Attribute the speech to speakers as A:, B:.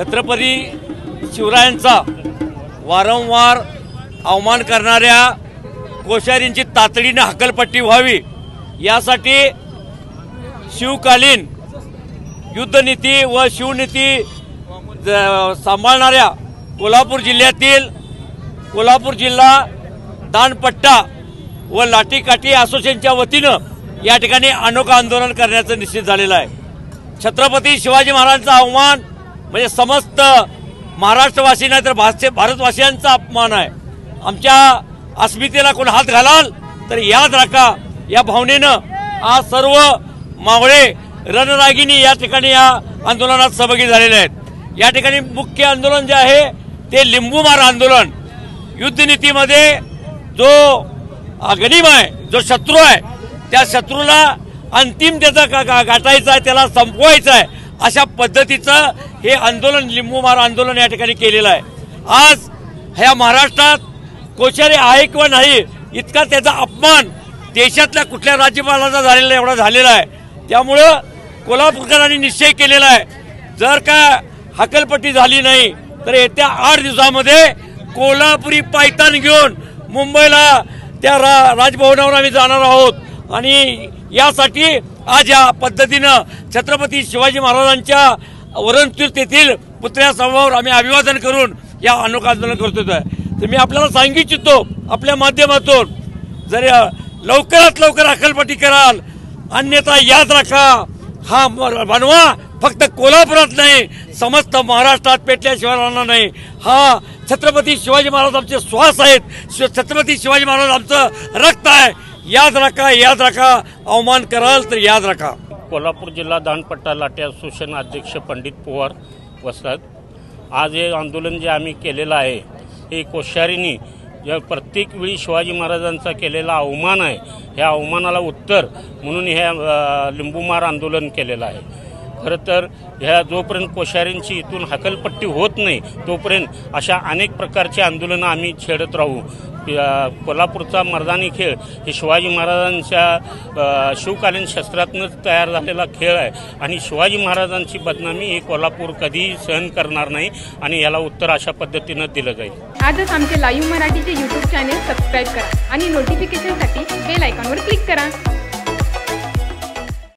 A: छत्रपती शिवरायांचा वारंवार अवमान करणाऱ्या कोश्यारींची तातडीने हकालपट्टी व्हावी यासाठी शिवकालीन युद्धनीती व शिवनीती सांभाळणाऱ्या कोल्हापूर जिल्ह्यातील कोल्हापूर जिल्हा दानपट्टा व लाठीकाठी असोसिएशनच्या वतीनं या ठिकाणी अनोखं आंदोलन करण्याचं निश्चित झालेलं आहे। छत्रपती शिवाजी महाराजांचा अवमान म्हणजे समस्त महाराष्ट्रवासी नाही तर भारतवासियांचा अपमान आहे। आमच्या अस्मितेला कोण हात घालाल तर याद राखा या भावनेनं आज सर्व मावळे रणरागिणी या ठिकाणी या आंदोलनात सहभागी झालेले आहेत। या ठिकाणी मुख्य आंदोलन जे आहे ते लिंबूमार आंदोलन। युद्धनीतीमध्ये जो गनिम आहे, जो शत्रू आहे, त्या शत्रूला अंतिम त्याचा गाठायचा आहे, त्याला संपवायचं आहे, अशा पद्धतीचं हे आंदोलन लिंबूमार आंदोलन या ठिकाणी केलेलं आहे। आज ह्या महाराष्ट्रात कोश्यारी आहे किंवा नाही इतका त्याचा अपमान देशातल्या कुठल्या राज्यपालाचा झालेला एवढा झालेला आहे। त्यामुळं कोल्हापूरकरांनी निश्चय केलेला आहे, जर का हकालपट्टी झाली नाही तर येत्या 8 दिवसामध्ये कोल्हापुरी पायतान घेऊन मुंबईला त्या राजभवनावर आम्ही जाणार आहोत। आणि यासाठी आज या पद्धतीनं छत्रपती शिवाजी महाराजांच्या वरणतीर्थ येथील पुतळ्यासमोर आम्ही अभिवादन करून या अनोखं आंदोलन करतोय। तर मी आपल्याला सांगू इच्छितो आपल्या माध्यमातून, जर लवकरात लवकर हकालपट्टी कराल, अन्यथा याद राखा हा बनवा फक्त कोल्हापुरात नाही समस्त महाराष्ट्रात पेटल्याशिवाय राहणार नाही। हा छत्रपती शिवाजी महाराज आमचे श्वास आहेत, छत्रपती शिवाजी महाराज आमचं रक्त आहे। याद राखा, याद राखा, अवमान कराल तर याद राखा।
B: कोल्हापूर जिल्हा दानपट्टा लाठी असोसिएशन अध्यक्ष पंडित पवार वसतात। आज हे आंदोलन जे आम्ही केलेलं आहे हे कोश्यारींनी ज्या प्रत्येक वेळी शिवाजी महाराजांचा केलेला अवमान आहे, ह्या अवमानाला उत्तर म्हणून हे लिंबूमार आंदोलन केलेलं आहे। खरं तर ह्या जोपर्यंत कोश्यारींची इथून हकालपट्टी होत नाही तोपर्यंत अशा अनेक प्रकारची आंदोलनं आम्ही छेडत राहू। कोल्हापूरचा मर्दानी खेळ हे शिवाजी महाराजांच्या शिवकालीन शस्त्रातूनच तयार झालेला खेळ आहे आणि शिवाजी महाराजांची बदनामी हे कोल्हापूर कधीही सहन करणार नाही आणि याला उत्तर अशा पद्धतीनं दिलं जाईल।
C: आजच आमचे लाईव्ह मराठीचे YouTube चॅनेल सबस्क्राईब करा आणि नोटिफिकेशनसाठी बेल आयकॉनवर क्लिक करा।